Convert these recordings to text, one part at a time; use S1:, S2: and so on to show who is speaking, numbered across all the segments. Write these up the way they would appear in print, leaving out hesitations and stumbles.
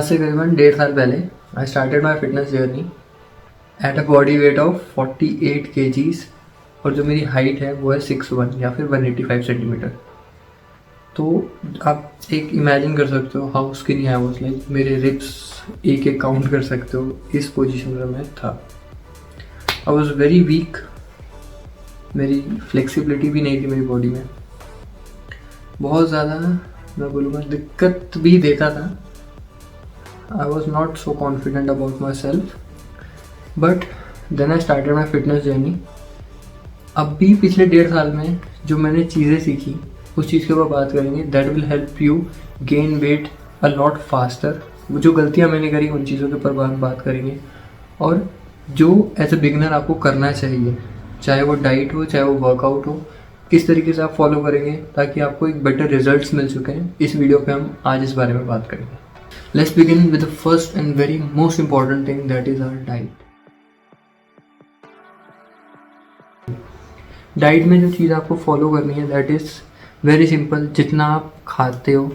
S1: आज से करीबन 1.5 साल पहले I started my fitness journey at a body weight of 48 kgs और जो मेरी हाइट है वो है 6'1" या फिर 185 सेंटीमीटर। तो आप एक इमेजिन कर सकते हो how skinny I was, like मेरे रिप्स एक एक काउंट कर सकते हो, इस पोजीशन में मैं था। आई वाज वेरी वीक, मेरी फ्लेक्सिबिलिटी भी नहीं थी मेरी बॉडी में, बहुत ज़्यादा मैं बोलूँगा दिक्कत भी देता था। I was not so confident about myself, but then I started my fitness journey. अब भी पिछले 1.5 साल में जो मैंने चीज़ें सीखी उस चीज़ के ऊपर बात करेंगे। That will help you gain weight a lot faster. जो गलतियाँ मैंने करी उन चीज़ों के ऊपर बात करेंगे, और जो एज अ बिगनर आपको करना चाहिए, चाहे वो डाइट हो चाहे वो वर्कआउट हो, किस तरीके से आप फॉलो करेंगे ताकि आपको एक बेटर रिजल्ट्स मिल चुके हैं। इस वीडियो पे हम आज इस बारे में बात करेंगे। Let's begin with the first and very most important thing, that is our diet. Diet में जो चीज़ आपको फॉलो करनी है दैट इज़ वेरी सिंपल। जितना आप खाते हो,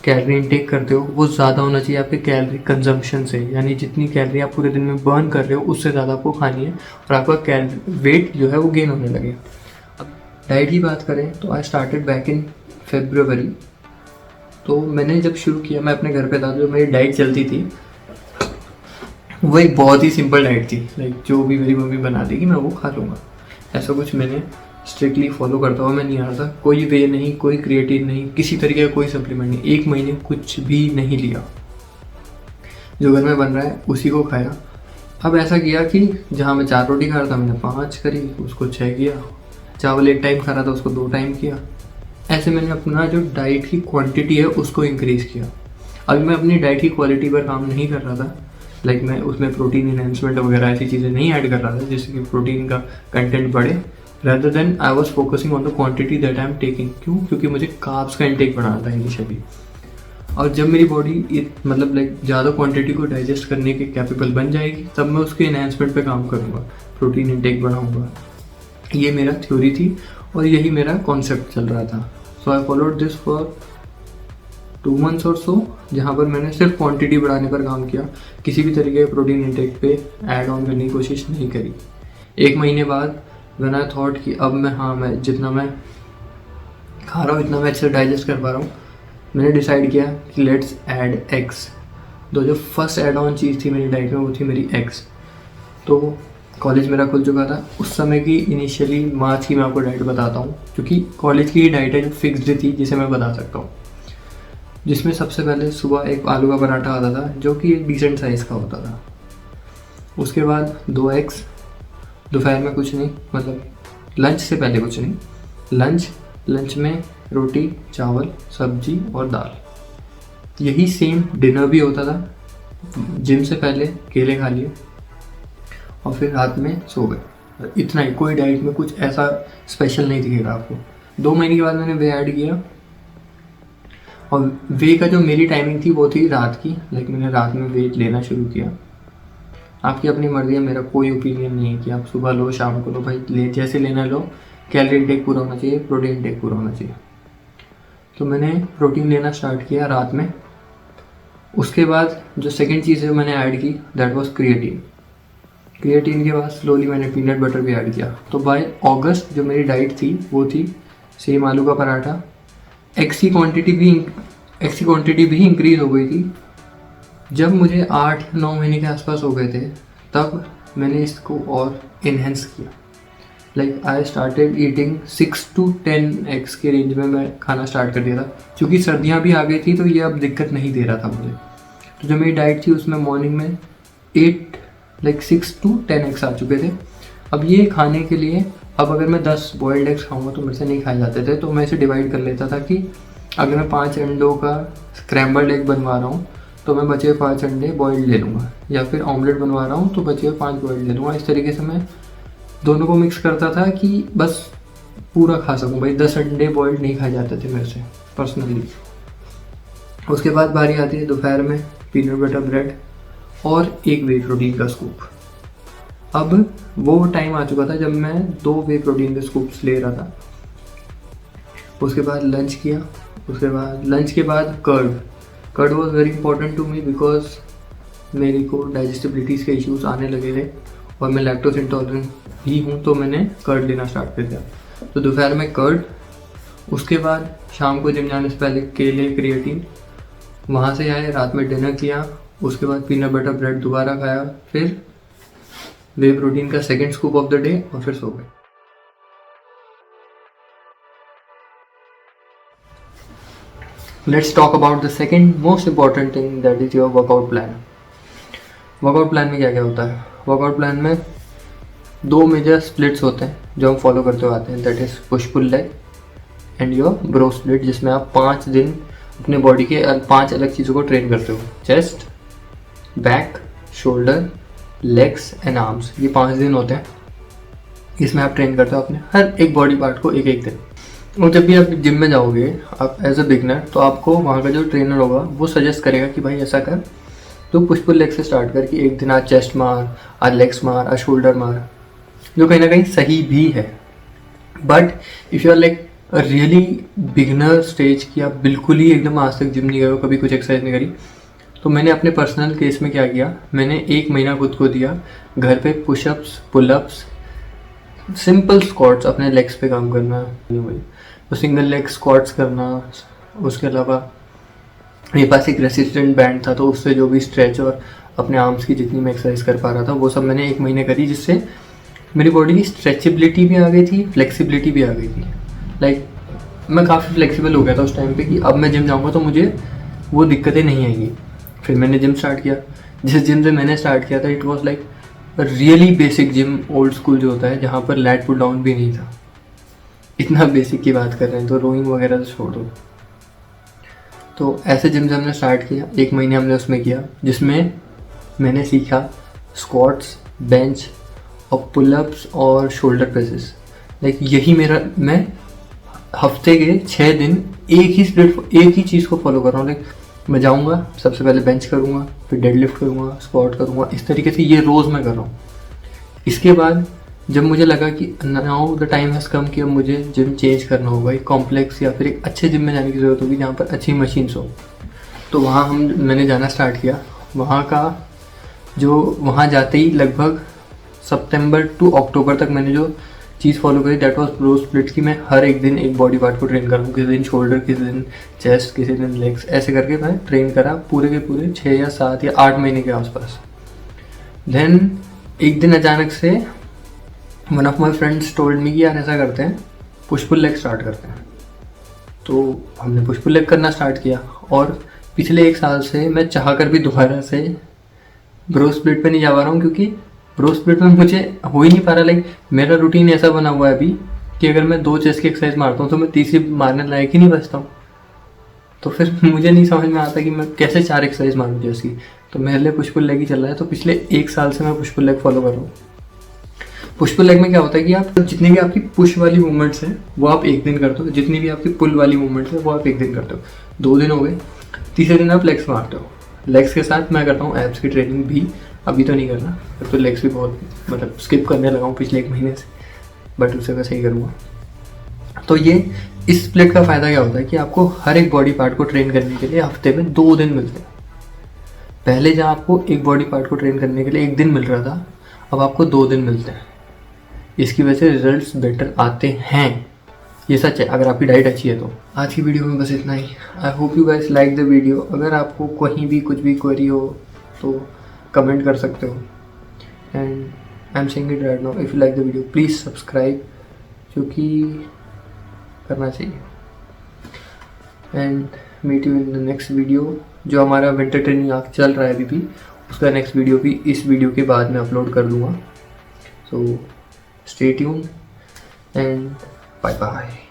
S1: कैलोरी इनटेक करते हो, वो ज़्यादा होना चाहिए आपके कैलोरी कंजम्पशन से। यानी जितनी कैलोरी आप पूरे दिन में बर्न कर रहे हो उससे ज़्यादा आपको खानी है और आपका वेट जो है वो गेन होने लगे। अब डाइट की बात करें तो I started back in February। तो मैंने जब शुरू किया, मैं अपने घर पे था, जो मेरी डाइट चलती थी वो एक बहुत ही सिंपल डाइट थी। लाइक जो भी मेरी मम्मी बना देगी मैं वो खा लूँगा। ऐसा कुछ मैंने स्ट्रिक्टली फॉलो करता हुआ मैं नहीं आ रहा था। कोई वे नहीं, कोई क्रिएटिन नहीं, किसी तरीके का कोई सप्लीमेंट नहीं। 1 महीने कुछ भी नहीं लिया, जो घर में बन रहा है उसी को खाया। अब ऐसा किया कि जहाँ मैं 4 रोटी खा रहा था मैंने 5 करी, उसको 6 किया। चावल 1 टाइम खा रहा था उसको 2 टाइम किया। ऐसे मैंने अपना जो डाइट की क्वांटिटी है उसको इंक्रीज़ किया। अभी मैं अपनी डाइट की क्वालिटी पर काम नहीं कर रहा था। लाइक मैं उसमें प्रोटीन इन्हेंसमेंट वगैरह ऐसी चीज़ें नहीं ऐड कर रहा था जिससे कि प्रोटीन का कंटेंट बढ़े। Rather than I was focusing on the quantity that I am taking. क्यों? क्योंकि मुझे कार्ब्स का इंटेक बढ़ाना था इनिशियली। और जब मेरी बॉडी मतलब लाइक ज़्यादा क्वांटिटी को डाइजेस्ट करने के कैपेबल बन जाएगी तब मैं उसके इन्हेंसमेंट पे काम करूँगा, प्रोटीन इंटेक बढ़ाऊँगा। ये मेरा थ्योरी थी और यही मेरा कॉन्सेप्ट चल रहा था। So I followed this for 2 months और सो, जहाँ पर मैंने सिर्फ क्वांटिटी बढ़ाने पर काम किया, किसी भी तरीके के प्रोटीन इंटेक पे ऐड ऑन करने की कोशिश नहीं करी। 1 महीने बाद व्हेन आई थॉट कि अब मैं जितना मैं खा रहा हूँ इतना मैं अच्छे से डाइजेस्ट कर पा रहा हूँ, मैंने डिसाइड किया कि लेट्स ऐड एग्स। तो जो फर्स्ट ऐड ऑन चीज़ थी मेरी डाइट में वो थी मेरी एग्स। तो कॉलेज मेरा खुल चुका था उस समय की इनिशियली मार्च की मैं आपको डाइट बताता हूँ, क्योंकि कॉलेज की ही डाइट है जो फिक्स्ड थी जिसे मैं बता सकता हूँ। जिसमें सबसे पहले सुबह एक आलू का पराठा आता था जो कि एक डिसेंट साइज़ का होता था। उसके बाद 2 एग्स, दोपहर में कुछ नहीं, मतलब लंच से पहले कुछ नहीं, लंच में रोटी चावल सब्जी और दाल। यही सेम डिनर भी होता था। जिम से पहले केले खा लिए और फिर रात में सो गए। इतना ही, कोई डाइट में कुछ ऐसा स्पेशल नहीं दिखेगा आपको। 2 महीने के बाद मैंने वे ऐड किया और वे का जो मेरी टाइमिंग थी वो थी रात की। लाइक मैंने रात में वेट लेना शुरू किया। आपकी अपनी मर्जी है, मेरा कोई ओपिनियन नहीं है कि आप सुबह लो शाम को लो, भाई जैसे लेना लो। कैलोरी इंटेक पूरा होना चाहिए, प्रोटीन इंटेक पूरा होना चाहिए। तो मैंने प्रोटीन लेना स्टार्ट किया रात में। उसके बाद जो सेकेंड चीज़ है मैंने ऐड की दैट वॉज क्रिएटिन के बाद स्लोली मैंने पीनट बटर भी ऐड किया। तो बाय अगस्त जो मेरी डाइट थी वो थी सेम आलू का पराठा। एग्स की क्वांटिटी भी इंक्रीज़ हो गई थी। जब मुझे 8-9 महीने के आसपास हो गए थे तब मैंने इसको और इन्हेंस किया। Like I started eating 6 to 10 eggs के रेंज में मैं खाना स्टार्ट कर दिया था। क्योंकि सर्दियाँ भी आ गई थी तो ये अब दिक्कत नहीं दे रहा था मुझे। तो जो मेरी डाइट थी उसमें मॉर्निंग में 6 to 10 एग्स आ चुके थे। अब ये खाने के लिए, अब अगर मैं 10 बॉइल्ड एग्स खाऊंगा तो मेरे से नहीं खाए जाते थे। तो मैं इसे डिवाइड कर लेता था कि अगर मैं 5 अंडों का स्क्रैम्बल्ड एग बनवा रहा हूँ तो मैं बचे 5 अंडे बॉइल्ड ले लूँगा, या फिर ऑमलेट बनवा रहा हूँ तो बचे 5 बॉइल्ड ले लूँगा। इस तरीके से मैं दोनों को मिक्स करता था कि बस पूरा खा सकूँ। भाई 10 अंडे बॉइल्ड नहीं खाए जाते थे मेरे से पर्सनली। उसके बाद बारी आती है दोपहर में पीनट बटर ब्रेड और एक वे प्रोटीन का स्कूप। अब वो टाइम आ चुका था जब मैं 2 वे प्रोटीन के स्कूप्स ले रहा था। उसके बाद लंच किया। उसके बाद लंच के बाद curd curd was very important to me because मेरे को डाइजेस्टिबिलिटीज़ के इश्यूज आने लगे थे और मैं लैक्टोज इंटॉलरेंट भी हूँ, तो मैंने कर्ड लेना स्टार्ट कर दिया। तो दोपहर में कर्ड, उसके बाद शाम को जिम जाने से पहले केले, क्रिएटिन, वहाँ से आए, रात में डिनर किया, उसके बाद पीनट बटर ब्रेड दोबारा खाया, फिर वे प्रोटीन का second scoop of the day और फिर सो गए। Let's talk about the second most important thing, that is your workout plan. Workout plan में क्या क्या होता है? वर्कआउट प्लान में 2 मेजर स्प्लिट्स होते हैं जो हम फॉलो करते हुए आते हैं, that is push pull leg and your bro split, जिसमें आप 5 दिन अपने बॉडी के 5 अलग चीज़ों को ट्रेन करते हो। Chest, back, shoulder, legs and arms, ये 5 दिन होते हैं। इसमें आप ट्रेन करते हो अपने हर एक बॉडी पार्ट को एक एक दिन। और जब भी आप जिम में जाओगे, आप एज अ बिगनर, तो आपको वहाँ का जो ट्रेनर होगा वो सजेस्ट करेगा कि भाई ऐसा कर, तो पुश पुल लेग से स्टार्ट करके एक दिन आज चेस्ट मार, आज लेग्स मार, आज शोल्डर मार, जो कहीं ना कहीं सही भी है। But if you are like really beginner stage की, आप बिल्कुल ही एकदम आज तक जिम नहीं गए हो, कभी कुछ एक्सरसाइज नहीं करी, तो मैंने अपने पर्सनल केस में क्या किया, मैंने 1 महीना खुद को दिया घर पे पुशअप्स, पुलअप्स, सिंपल स्क्वाट्स, अपने लेग्स पे काम करना, तो सिंगल लेग स्क्वाट्स करना। उसके अलावा मेरे पास एक रेसिस्टेंट बैंड था, तो उससे जो भी स्ट्रेच और अपने आर्म्स की जितनी मैं एक्सरसाइज कर पा रहा था वो सब मैंने 1 महीने करी, जिससे मेरी बॉडी की स्ट्रेचेबिलिटी भी आ गई थी, फ्लेक्सिबिलिटी भी आ गई थी। लाइक मैं काफ़ी फ्लेक्सिबल हो गया था उस टाइम पे कि अब मैं जिम जाऊँगा तो मुझे वो दिक्कतें नहीं आएंगी। फिर मैंने जिम स्टार्ट किया। जिस जिम से मैंने स्टार्ट किया था, it was like really basic gym, old school जो होता है, जहाँ पर लैट पुल डाउन भी नहीं था। इतना बेसिक की बात कर रहे हैं, तो रोइंग वगैरह तो छोड़ दो। तो ऐसे जिम से हमने स्टार्ट किया, 1 महीने हमने उसमें किया, जिसमें मैंने सीखा स्क्वाट्स, बेंच और पुलअप्स और शोल्डर प्रेसेस। लाइक यही मेरा, मैं हफ्ते के 6 दिन एक ही चीज़ को फॉलो कर रहा हूँ। लाइक मैं जाऊँगा, सबसे पहले बेंच करूँगा, फिर डेडलिफ्ट करूँगा, स्क्वाट करूँगा, इस तरीके से ये रोज़ मैं कर रहा हूँ। इसके बाद जब मुझे लगा कि now the time has come कि अब मुझे जिम चेंज करना होगा, एक कॉम्प्लेक्स या फिर एक अच्छे जिम में जाने की ज़रूरत होगी जहाँ पर अच्छी मशीन्स हो, तो मैंने जाना स्टार्ट किया। वहाँ जाते ही लगभग सितंबर टू अक्टूबर तक मैंने जो चीज़ फॉलो करी, दैट वाज ब्रो स्प्लिट, की मैं हर एक दिन एक बॉडी पार्ट को ट्रेन कर रहा हूँ। किसी दिन शोल्डर, किसी दिन चेस्ट, किसी दिन लेग्स, ऐसे करके मैं ट्रेन करा पूरे के पूरे 6 या 7 या 8 महीने के आसपास। देन एक दिन अचानक से one of my friends told me कि यार ऐसा करते हैं, पुश पुल लेग स्टार्ट करते हैं। तो हमने पुश पुल लेग करना स्टार्ट किया, और पिछले 1 साल से मैं चाह कर भी दोबारा से ब्रो स्प्लिट पे नहीं जा पा रहा हूँ, क्योंकि ब्रो स्प्लिट में मुझे हो ही नहीं पा रहा। लाइक मेरा रूटीन ऐसा बना हुआ है अभी कि अगर मैं 2 चेस्ट की एक्सरसाइज मारता हूँ तो मैं तीसरी मारने लायक ही नहीं बचता हूँ। तो फिर मुझे नहीं समझ में आता कि मैं कैसे 4 एक्सरसाइज मारूँ चेस्ट की। तो मेरे लिए पुश पुल लेग ही चल रहा है। तो पिछले 1 साल से मैं पुश पुल लेग फॉलो कर रहा हूँ। पुश पुल लेग में क्या होता है कि आप जितनी भी आपकी पुश वाली मूवमेंट्स हैं वो आप 1 दिन करते हो, जितनी भी आपकी पुल वाली मूवमेंट्स हैं वो आप 1 दिन करते हो। 2 दिन हो गए, तीसरे दिन आप लेग्स मारते हो। लेग्स के साथ मैं करता हूँ एब्स की ट्रेनिंग भी, अभी तो नहीं करना, तो लेग्स भी बहुत मतलब स्किप करने लगा हूँ पिछले 1 महीने से, बट उसे मैं सही करूँगा। तो ये इस स्प्लिट का फ़ायदा क्या होता है कि आपको हर एक बॉडी पार्ट को ट्रेन करने के लिए हफ्ते में 2 दिन मिलते हैं। पहले जहाँ आपको एक बॉडी पार्ट को ट्रेन करने के लिए 1 दिन मिल रहा था, अब आपको 2 दिन मिलते हैं। इसकी वजह से रिजल्ट्स बेटर आते हैं, ये सच है, अगर आपकी डाइट अच्छी है तो। आज की वीडियो में बस इतना ही। I hope you guys like the video. अगर आपको कहीं भी कुछ भी क्वेरी हो तो कमेंट कर सकते हो। And I am saying it right now, if you like the video please subscribe, क्योंकि करना चाहिए। And meet you in the next video. जो हमारा विंटर ट्रेनिंग आर्क चल रहा है अभी भी, उसका नेक्स्ट वीडियो भी इस वीडियो के बाद में अपलोड कर दूँगा। So stay tuned and bye bye.